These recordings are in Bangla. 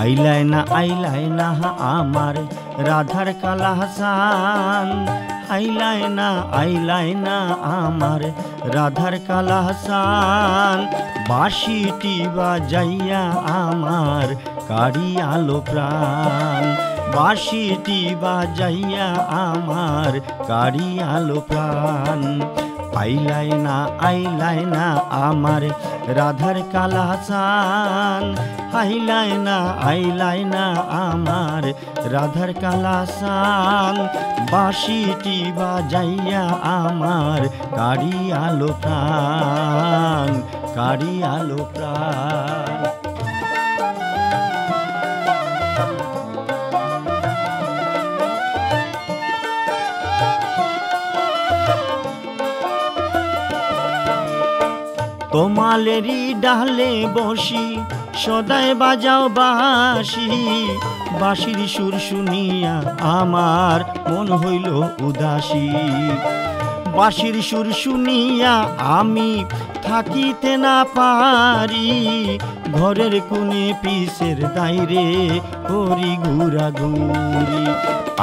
আইলাই না আমার রাধার কালা হাসান, আইলাই না আমার রাধার কালা হাসান। বাঁশিটি বাজাইয়া আমার কারি আলো প্রাণ, বাঁশিটি বাজাইয়া আমার কারি আলো প্রাণ। আইলাই না আমার রাধার কালা হাসান, আইলাই না আমার রাধার কালা হাসান। বাঁশিটি বাজাইয়া আমার কারি আলো প্রাণ, কারি আলো প্রাণ। তোমালেরই ডালে বসি সদাই বাজাও বাঁশি, বাঁশির সুর শুনিয়া আমার মন হইল উদাসী। বাঁশির সুর শুনিয়া আমি থাকিতে না পারি, ঘরের কোণে পিসের দাইরে করি ঘুরাঘুরি।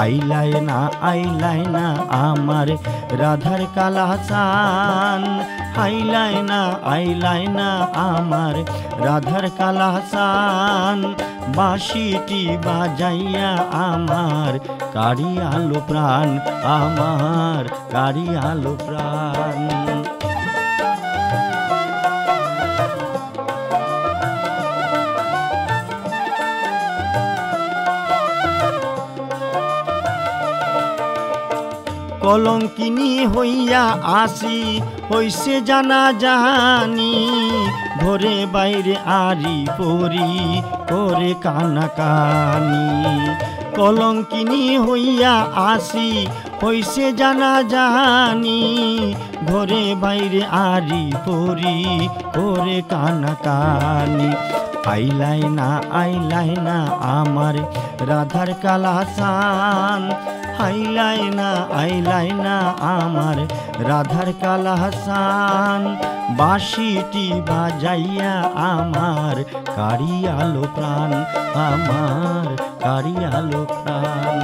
আইলাই না আমার রাধার কালা হাসান, আইলাই না আমার রাধার কালা হাসান। বাঁশিটি বাজাইয়া আমার কারি আলো প্রাণ, আমার কারি আলো প্রাণ। কলঙ্কিনী হইয়া আসি হইছে জানা জানি, ঘরে বাইরে আরি পরি করে কানাকানি। কলঙ্কিনী হইয়া আসি হইছে জানা জানি, ঘরে বাইরে আরি পরি করে কানাকানি। আইলাই না আমার রাধার কালা হাসান, আইলাই না আমার রাধার কালা হাসান। বাঁশিটি বাজাইয়া আমার কারি আলো প্রাণ, আমার কারি আলো প্রাণ।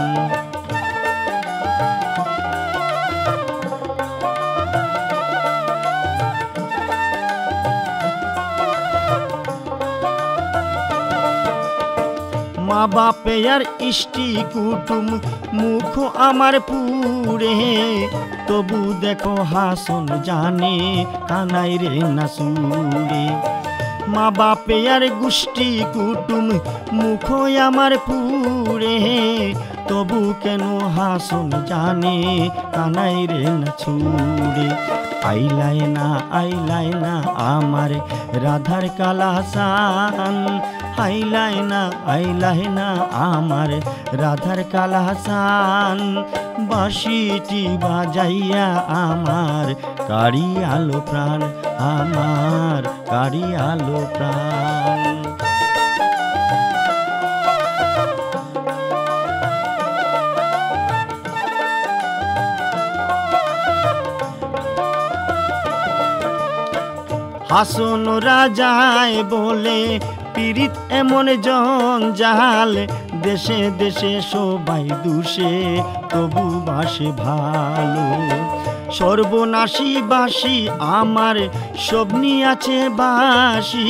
মা বাপে আর ইষ্টি কুটুম মুখ আমার পুরে, তবু দেখো হাসন জানে কানাই রে না সুরে। মা বাপে আর গোষ্ঠী কুটুম মুখ আমার পুরে, তবু কেন হাসন জানে কানাই রে না ছুড়ে। আইলাই না আমার রাধার কালা হাসান, আইলাই না আমার রাধার কালা হাসান। বাঁশিটি বাজাইয়া আমার কারি আলো প্রাণ, আমার কারি আলো প্রাণ। হাসন রাজায় বলে পীড়িত এমন জঞ্জাল, দেশে দেশে সবাই দুষে তবু বাসে ভালো। সর্বনাশী বাসি আমার সবনি আছে বাসি,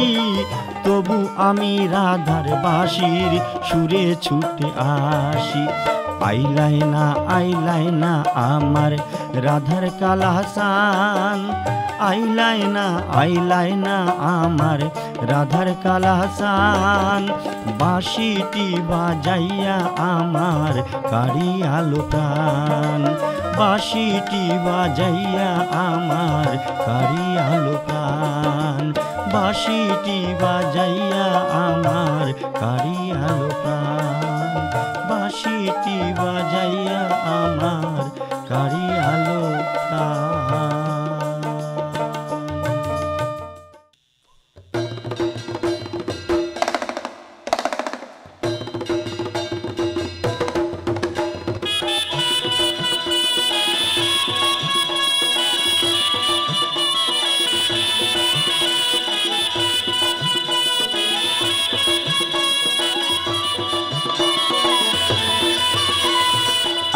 তবু আমি রাধার বাঁশির সুরে ছুটে আসি। আইলাই না আমার রাধার কালা হাসান, আইলাই না আমার রাধার কালা হাসান। বাঁশিটি বাজাইয়া আমার কারি আলো প্রাণ, বাঁশিটি বাজাইয়া আমার কারি আলো প্রাণ। বাঁশিটি বাজাইয়া আমার কারি আলো প্রাণ, বাঁশিটি বাজাইয়া আমার কারি আলো প্রাণ।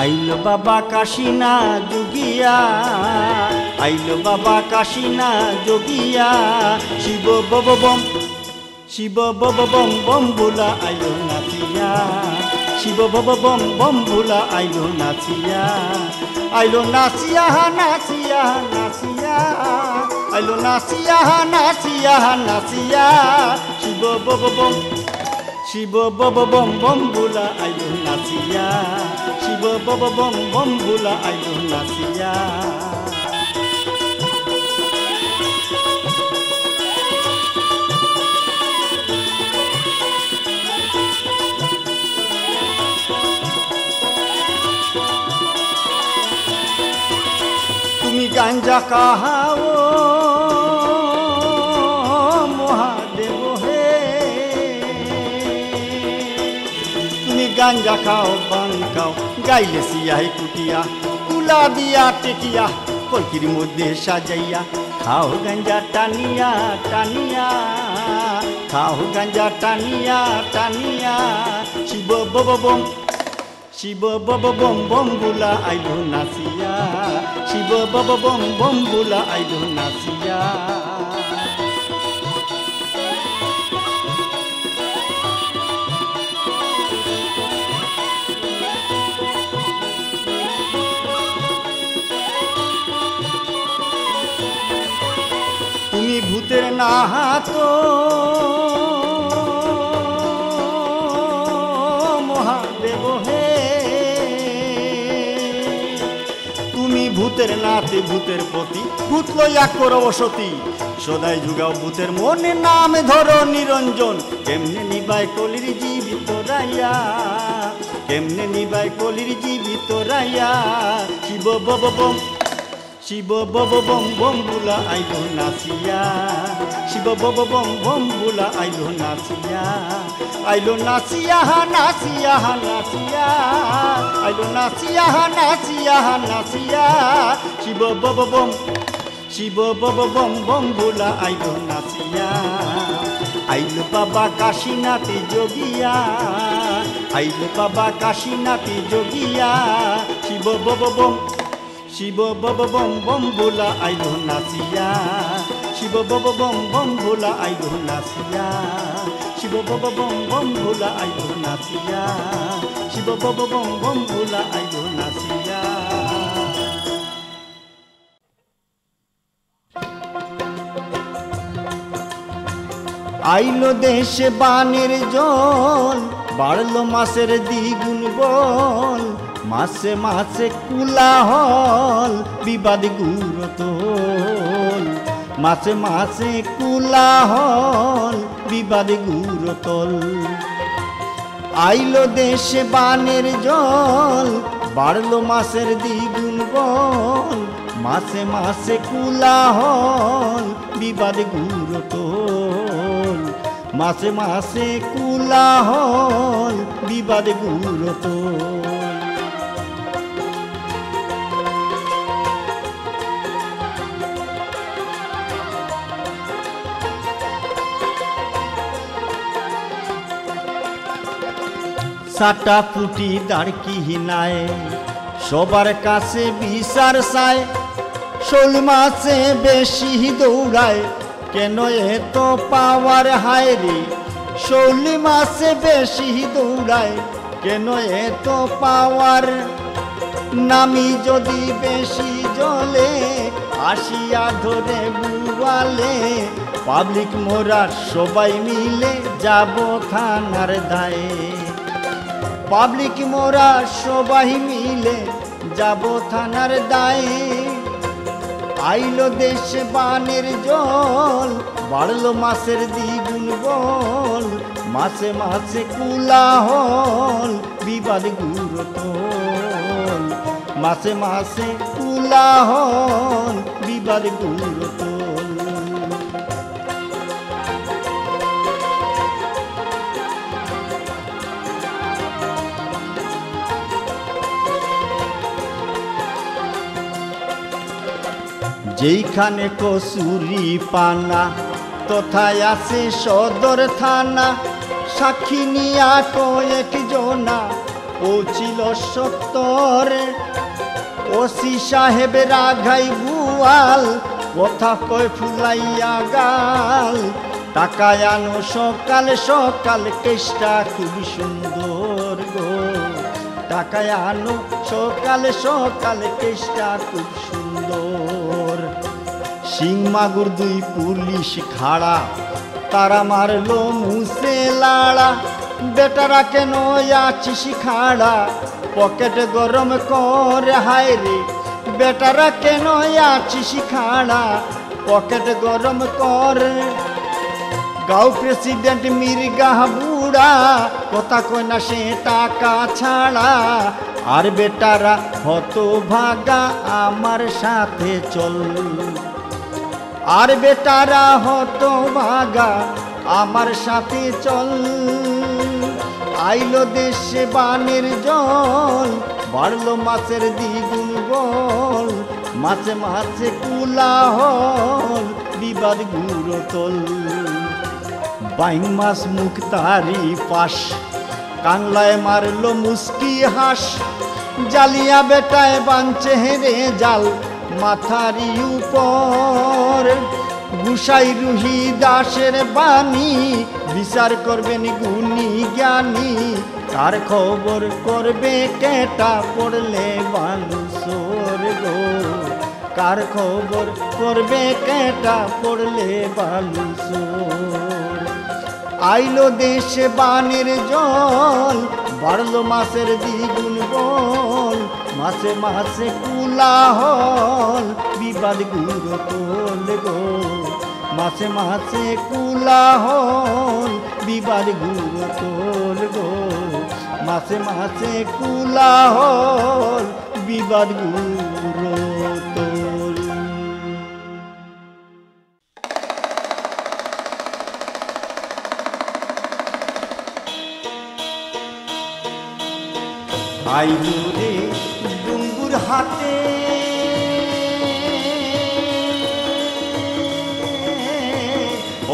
আইলো বাবা কাশিনা যোগিয়া, আইলো বাবা কাশিনা যোগিয়া, শিব বব বম, শিব বব বম বম ভোলা আইলো নাচিয়া, শিব বব বম বম ভোলা আইলো নাচিয়া, আইলো নাচিয়া নাচিয়া নাচিয়া, আইলো নাচিয়া নাচিয়া নাচিয়া, শিব বব বম, শিব বব বম বম ভোলা আইলো নাচিয়া, শিব বব বম বম ভোলা আইলো নাচিয়া। তুমি গাঞ্জা কাহাও মহাদেব হে, তুমি গাঞ্জা খাও বাং খাও, গাইলে সিয়াই কুটিয়া, কুলা দিয়া টেকিয়া, কলকির মধ্যে সাজাইয়া, খাও গাঞ্জা টানিয়া টানিয়া, খাও গাঞ্জা টানিয়া টানিয়া, শিব বব বম, শিব বব বম বম ভোলা আইলো নাচিয়া, শিব বব বম বম ভোলা আইলো নাচিয়া। তুমি ভূতের না হাতো মহাদেব হে, তুমি ভূতের নাতে ভূতের পতি, ভূত লইয়া করো বসতি, সদাই যুগাও ভূতের মনে, নাম ধরো নিরঞ্জন, কেমনে নিবাই কলির জীবিত রাইয়া, কেমনে নিবাই কলির জীবিত রাইয়া, শিব বব বম, শিব বব বম বম ভোলা আইলো নাচিয়া, শিব বব বম বম ভোলা আইলো নাচিয়া, আইলো নাচিয়া নাচিয়া নাচিয়া, আইলো নাচিয়া নাচিয়া নাচিয়া, শিব বব বম, শিব বব বম বম ভোলা আইলো নাচিয়া, আইলো বাবা কাশীনাথ যোগিয়া, আইলো বাবা কাশীনাথ যোগিয়া, শিব বব বম, শিব বব বম বম ভোলা আইলো নাচিয়া, শিব বব বম বম ভোলা আইলো নাচিয়া, শিব বব বম বম ভোলা আইলো নাচিয়া, শিব বব বম বম ভোলা আইলো নাচিয়া। আইলো দেশে বানের জল, বাড়লো মাছের দ্বিগুণ বল, মাসে মাসে কুলাহল, বিবাদ গুরুতল, মাসে মাসে কুলাহল, বিবাদ গুরুতল। আইলো দেশে বানের জল, বাড়লো মাছের দ্বিগুণ বল, মাসে মাসে কুলাহল, বিবাদ গুরুতল, মাসে মাসে কুলাহল, বিবাদ গুরুতল। সাটা পুটি দাঁড়কি হিনায়, সবার কাছে বিচার চায়, শোল মাছে বেশি দৌড়ায়, কেন এত পাওয়ার হায় রে, শোল মাছে বেশি দৌড়ায়, কেন এত পাওয়ার, নামি যদি বেশি জলে, আসিয়া ধরে বুয়ালে, পাবলিক মোরা সবাই মিলে যাব থানার দায়ে, পাবলিক মোরা সবাই মিলে যাব থানার দায়ে। আইলো দেশে বানের জল, বাড়লো মাছের দ্বিগুণ বল, মাসে মাসে কুলাহল, বিবাদ গুরুতল, মাসে মাসে কুলাহল, বিবাদ গুরুতল। যেইখানে কসুরি পানা, তথায় আছে সদর থানা, সাক্ষী নিয়া কয়েক জনা, পৌঁছিল 70 ওসি সাহেবের আঘাই বুয়াল কথা কয় ফুলাইয়া গাল টাকায় আনো সকাল সকাল কেষ্টা খুব সুন্দর গো টাকায় আনো সকাল সকাল কেষ্টা খুব সুন্দর শিং মাগুর 2 পুলিশ খাড়া তারা মারলো মুসে লাড়া বেটারা কেন আছিস খাড়া পকেট গরম করে হায় রে বেটারা কেন আছিস খাড়া পকেট গরম করে গাঁও প্রেসিডেন্ট মির্গা বুড়া কথা কয় না সে টাকা ছাড়া আর বেটারা হতভাগা আমার সাথে চল আর বেটারা হতভাগা আমার সাথে চল আইলো দেশে বানের জল বাড়লো মাছের দ্বিগুণ বল মাছে মাছে কুলাহল বিবাদ গুঁড়ো তোল বাইং মাছ মুক্তারি পাশ কাংলায় মারলো মুস্কি হাঁস জালিয়া বেটায় বাঞ্চে হেরে জাল মাথারি উপর গুসাই রুহি দাসের বাণী বিচার করবেন গুণী জ্ঞানী কার খবর করবে কেটা পড়লে বালুসর গো কার খবর করবে কেটা পড়লে বালুসর আইলো দেশে বানের জল বাড়লো মাছের দ্বিগুণ বল মাছে মাছে কুলাহল বিবাদ গুঁড়ো তোল গো মাছে মাছে কুলাহল বিবাদ গুঁড়ো তোল গো মাছে মাছে কুলাহল বিবাদ গুঁড়ো তোল আইলো রে ডুঙ্গুর হাতে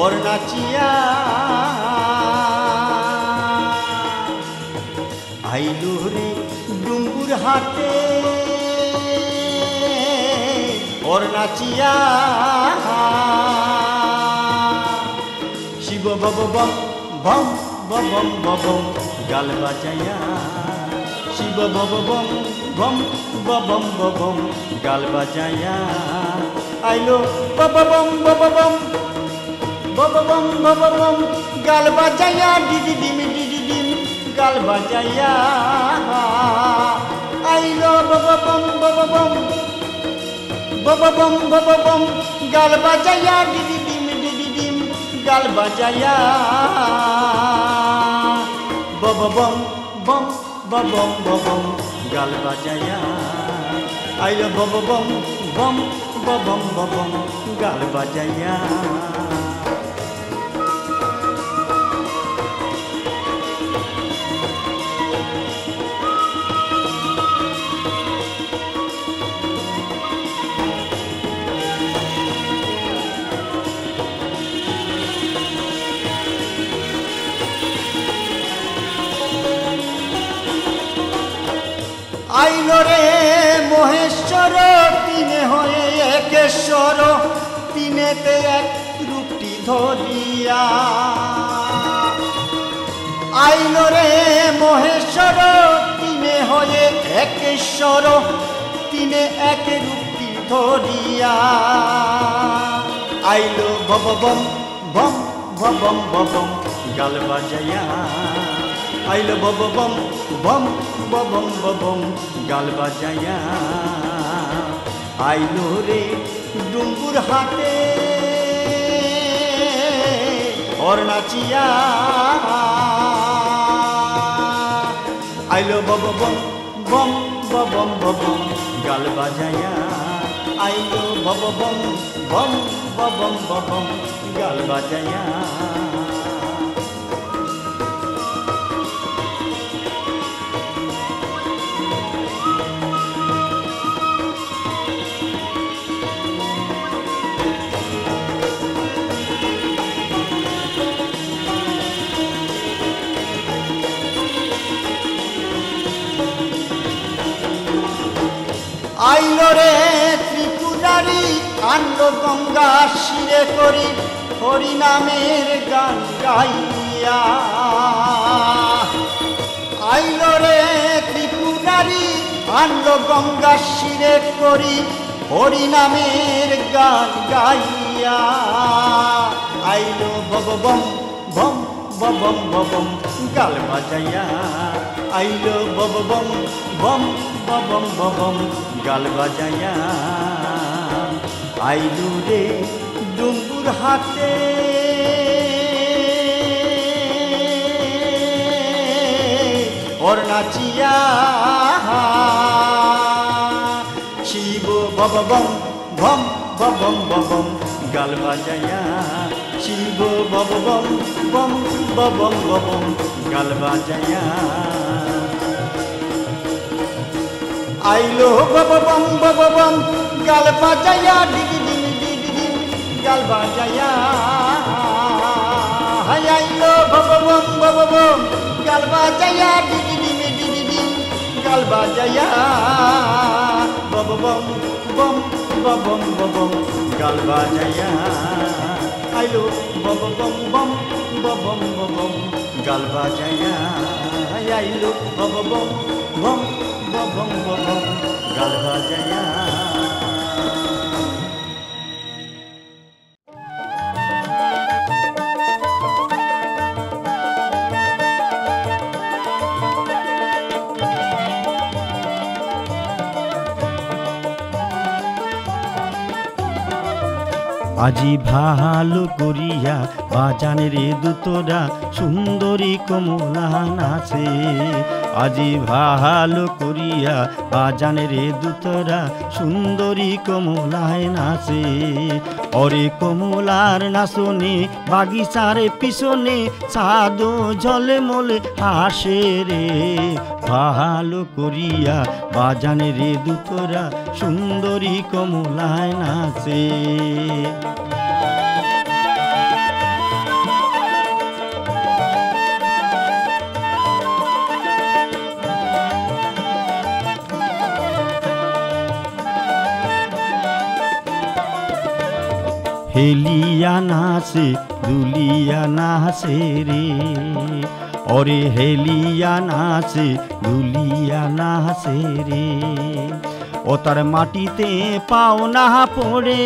ওর নাচিয়া আইলো রে ডুঙ্গুর হাতে ওর নাচিয়া শিব বব বম বম বম বম গাল বাজাইয়া শিব বব বম বম বম বম গাল বাজাইয়া আইলো বব বম বম বম গাল বাজাইয়া ডিডি ডিম গাল বাজাইয়া আইলো বব বম গাল বাজাইয়া ডিডি ডিম গাল বাজাইয়া বব বম গাল বাজাইয়া আইলো বব বম গাল বাজাইয়া আইলো রে মহেশ্বর তিনে হয়ে একেশ্বর তিনেতে এক রূপটি ধরিয়া আইলো রে মহেশ্বর তিনে হয়ে একেশ্বর তিনে এক রূপটি ধরিয়া আইলো বব বম গাল বাজাইয়া আইলো বব বম গাল বাজাইয়া আইলো রে ডুঙ্গুর হাতে ওর নাচিয়া আইলো বব বম গাল বাজাইয়া আইলো বব বম গাল বাজাইয়া আইলো রে ত্রিপুরারি আনলো গঙ্গা শিরে করি হরি নামের গান গাইয়া আইলো রে ত্রিপুরারি আনলো গঙ্গা শিরে করি হরি নামের গান গাইয়া আইলো ববম বম ববম ববম গাল বাজাইয়া আইলো ববম বম ববম ববম গাল বাজাইয়া আইলো রে ডুম্বুর হাতে ওর নাচিয়া শিব ববম ভম ববম ববম গাল বাজাইয়া শিব ববম বম ববম ববম গাল বাজাইয়া আইলো ববম ববম গাল বাজাইয়া ডিগি ডিগি ডিগি ডিগি গাল বাজাইয়া হাই আইলো ববম ববম গাল বাজাইয়া ডিগি ডিগি ডিগি ডিগি গাল বাজাইয়া ববম বম ববম ববম গাল বাজাইয়া আইলো ববম বম ববম ববম গাল বাজাইয়া আইলো ববম বম ববম ববম গাল বাজাইয়া আজি ভালো করিয়া বাজানে রে দুতরা সুন্দরী কমলা নাচে আজি ভালো করিয়া বাজানে রে দুতরা সুন্দরী কমলায় নাচে ওরে কমলার নাচনে বাগিচার পিছনে সাদো ঝলে মলে হাসে রে ভালো করিয়া বাজানে রে দুতরা সুন্দরী কমলায় নাচে হেলিয়া নাচে দুলিয়া নাচে রে ওরে হেলিয়া নাচে দুলিয়া নাচে রে ও তার মাটিতে পাও না পড়ে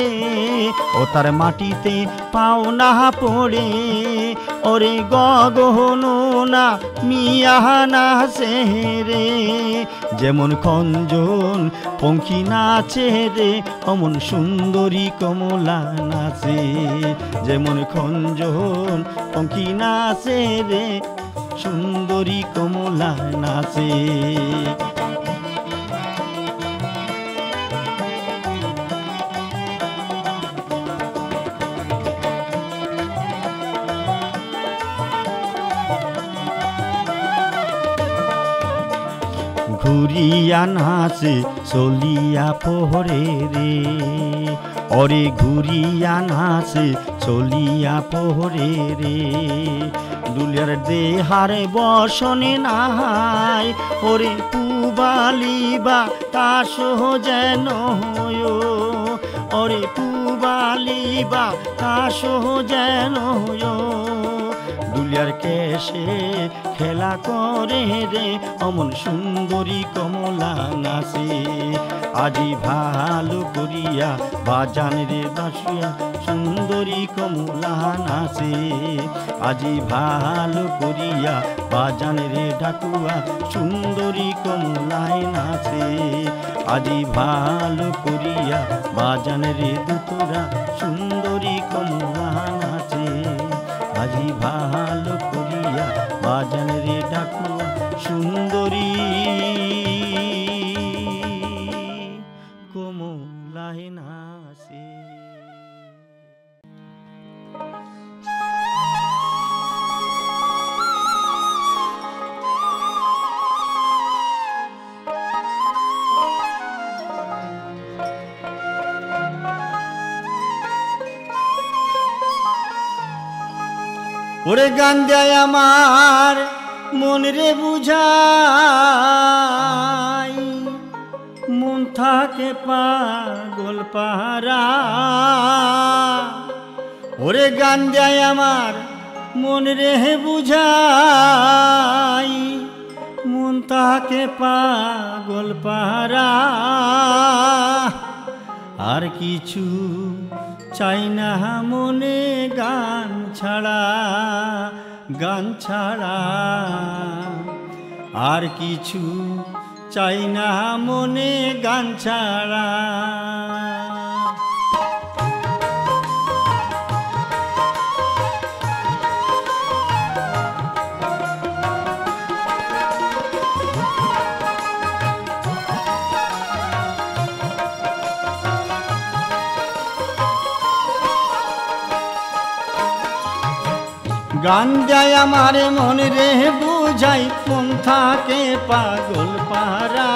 ও তার মাটিতে পাও না পড়ে ওরে গগন না মিয়া নাচে রে যেমন খঞ্জন পঙ্খী নাচে রে অমন সুন্দরী কমলা নাচে যেমন খঞ্জন পঙ্খী নাচে রে সুন্দরী কমলা নাচে ঘুরিয়া নাচে চলিয়া পোহরে রে ওরে ঘুরিয়া নাচে চলিয়া পোহরে রে দুলিয়ার দেহার বসনে নাহাই ওরে পুবালি বা কাশ যেন ওরে পুবালি বা কাশ যেন দুলিয়ার কেশে খেলা করে রে অমন সুন্দরী কমলা নাচে আজি ভালো করিয়া বাজান রে বাসিয়া সুন্দরী কমলা নাচে আজি ভালো করিয়া বাজান রে ঢাকুয়া সুন্দরী কমলায় নাচে আজি ভালো করিয়া বাজান রে দুতরা সুন্দরী কমলা নাচে আজি ভালো করিয়া বাজান রে ঢাকুয়া সুন্দরী কমলায় নাচে ওরে গান দেয় আমার মন রে বুঝাই মন থাকে পাগল পাহারা। ওরে গান দেয় আমার মন রে বুঝাই, মন থাকে পাগল পাহারা। আর কিছু চাই না মনে গান ছাড়া, গান ছাড়া। আর কিছু চাই না মনে গান ছাড়া। গান যায় আমার মন রে বুঝাই, মন থাকে পাগল পাহারা।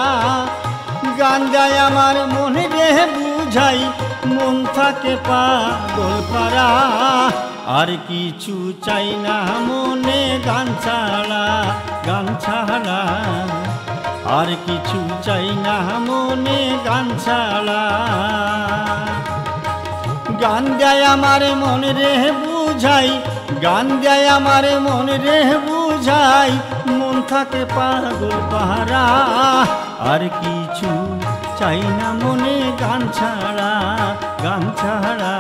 গান যায় আমার মন রে বুঝাই, মন থাকে পাগল পাহারা। আর কিছু চাই না মনে গান ছাড়া, গান ছাড়া। আর কিছু চাই না মনে গান ছাড়া। গান দেয় আমার মন রে বুঝাই, গান দেয় আমার মন রে বুঝাই, মন থাকে পাগল পাহারা। আর কিছু চাই না মনে গান ছাড়া, গান ছাড়া।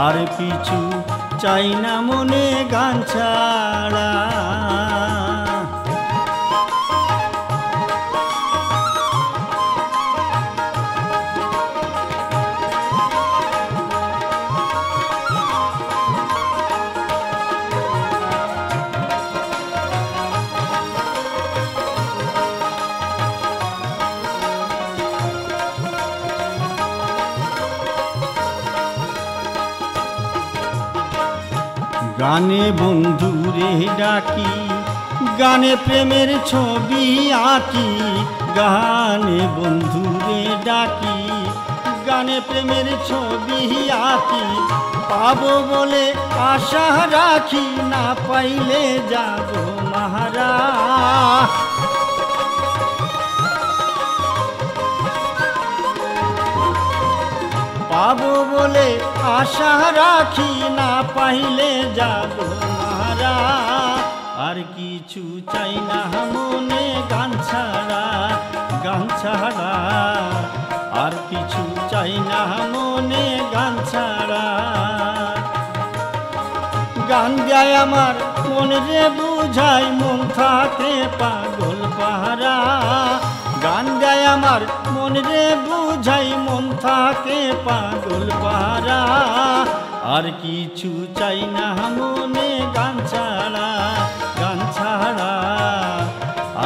আর কিছু চাই না মনে গান ছাড়া। গানে বন্ধুরে ডাকি, গানে প্রেমের ছবি আঁকি। গানে বন্ধুরে ডাকি, গানে প্রেমের ছবি আঁকি। পাবো বলে আশা রাখি, না পাইলে যাব মাহারা। পাবো বলে আশা রাখি, না পাইলে যাব মারা। আর কিছু চাই না মনে গান ছাড়া, গান ছাড়া। আর কিছু চাই না মনে গান ছাড়া। গান দেয় আমার মন রে বুঝাই, মন থাকে পাগল পাহারা। গান দেয় আমার মন রে বুঝাই, মন থাকে পাগল পাহারা। আর কিছু চাই না মনে গান ছাড়া, গান ছাড়া।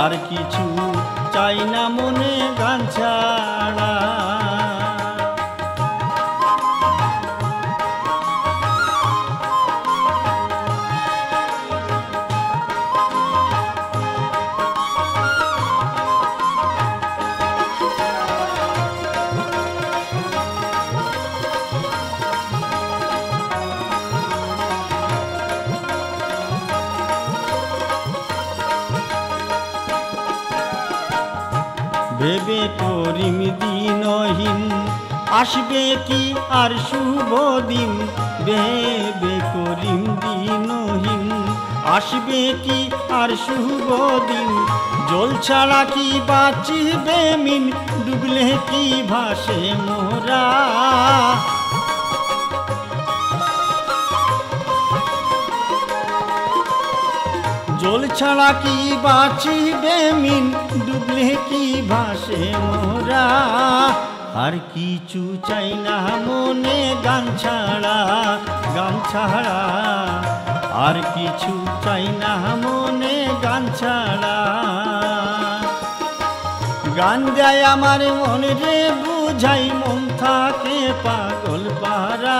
আর কিছু চাই না মনে গান ছাড়া। ভেবে করিম দিনহীন, আসবে কি আর শুভ দিন। ভেবে করিম দিনহীন, আসবে কি আর শুভ দিন। জল ছাড়া কি বাঁচিবে মিন, ডুবলে কি ভাসে মোরা। জল ছাড়া কি বাঁচিবে মিন, ডুবলে কি ভাসে মোরা। আর কিছু চাই না মনে গান ছাড়া, গান ছাড়া। আর কিছু চাই না মনে গান ছাড়া। গান দেয় আমার মন রে বুঝাই, মন থাকে পাগল পাহারা।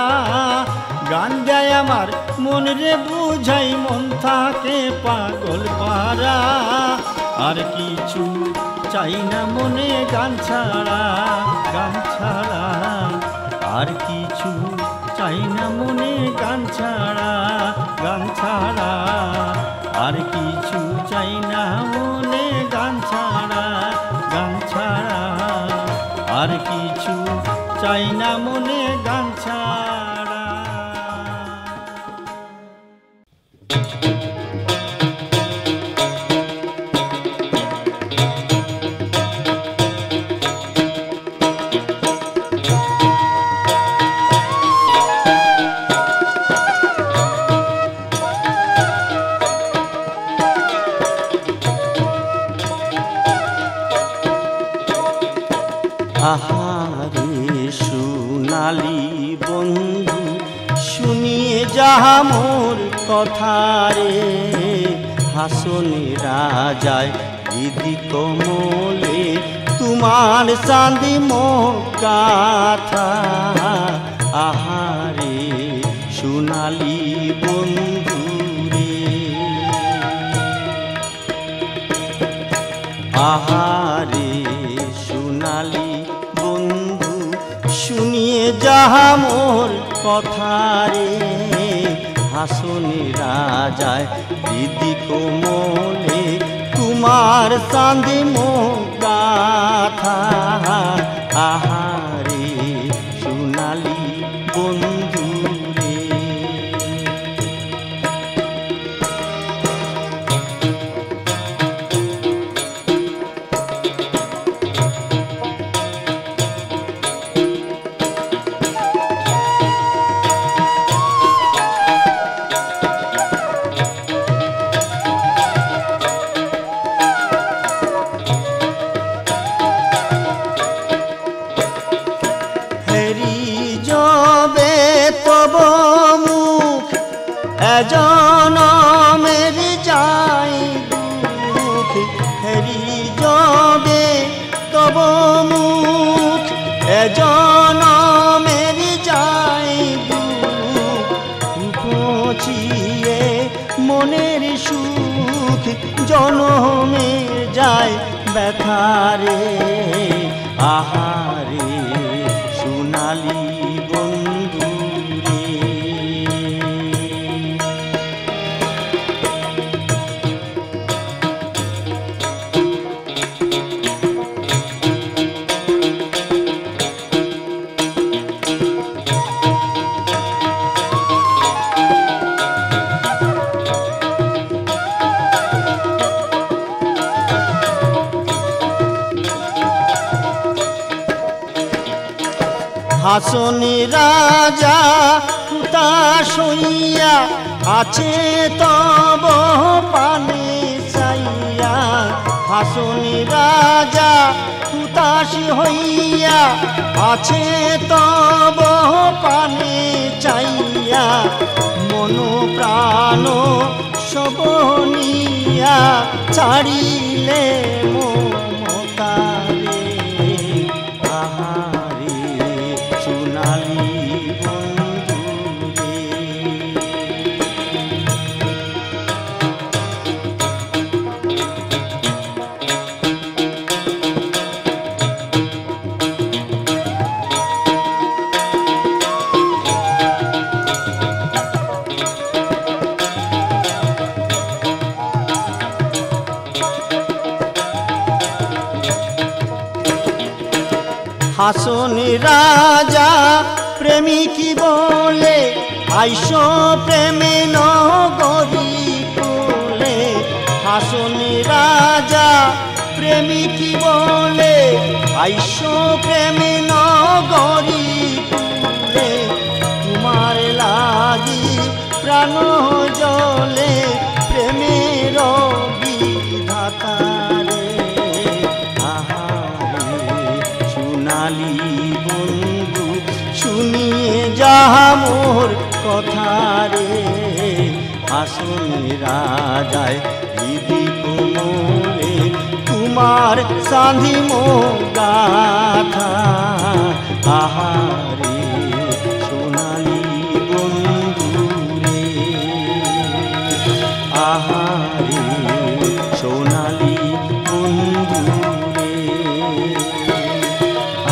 গান দেয় আমার মন রে বুঝাই, মন থাকে পাগল পাহারা। আর কিছু চাই না মনে গান ছাড়া, গান ছাড়া। আর কিছু চাই না মনে গান ছাড়া, গান ছাড়া। আর কিছু চাই না মনে গান ছাড়া, গান ছাড়া। আর কিছু চাই না মনে গান ছাড়া। আহারে সোনালি বন্ধু শুনিয়ে যাহা মোর কথা রে, হাসনে রাজায় দিদি কমলে তোমার চাঁদি মোর গাথা। আহারে সোনালি বন্ধু রে, আহারে সোনালি বন্ধু শুনিয়ে যাহা মোর কথা রে, হাসনে রাজায় দিদি কোমলে তোমার চাঁদি মোর গাথা। আহারে সোনালি বন্ধু রে, জনমের যাই দুঃখ হেরি যাবে তব মুখ, জনমের যাই দুঃখ পচিয়ে মনের সুখ, জনমের যায় ব্যথারে। আহারে সোনালি বন্ধু রে, হাসনি রাজা উদাস হইয়া আছে তব পানে চাইয়া। হাসনি রাজা উদাস হইয়া আছে তব পানে চাইয়া, মন প্রাণ সব নিয়া ছাড়িলে মমতারে। আহারে সোনালি বন্ধু রে, হাসনি রাজা প্রেমিকি বলে আইসো প্রেমে নগরী কোলে। হাসনি রাজা প্রেমিকি বলে আইসো প্রেমে নগরী কোলে, তোমার লাগি প্রাণ জলে প্রেমের বিধাতারে। সোনালি বন্ধু শুনিয়ে যাহা মোর কথা রে, হাসনি রাজায় দিদি কোমলে তোমার চাঁদি মোর গাথা। আহারে সোনালি বন্ধু রে, আহারে সোনালি বন্ধু রে,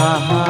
আহা।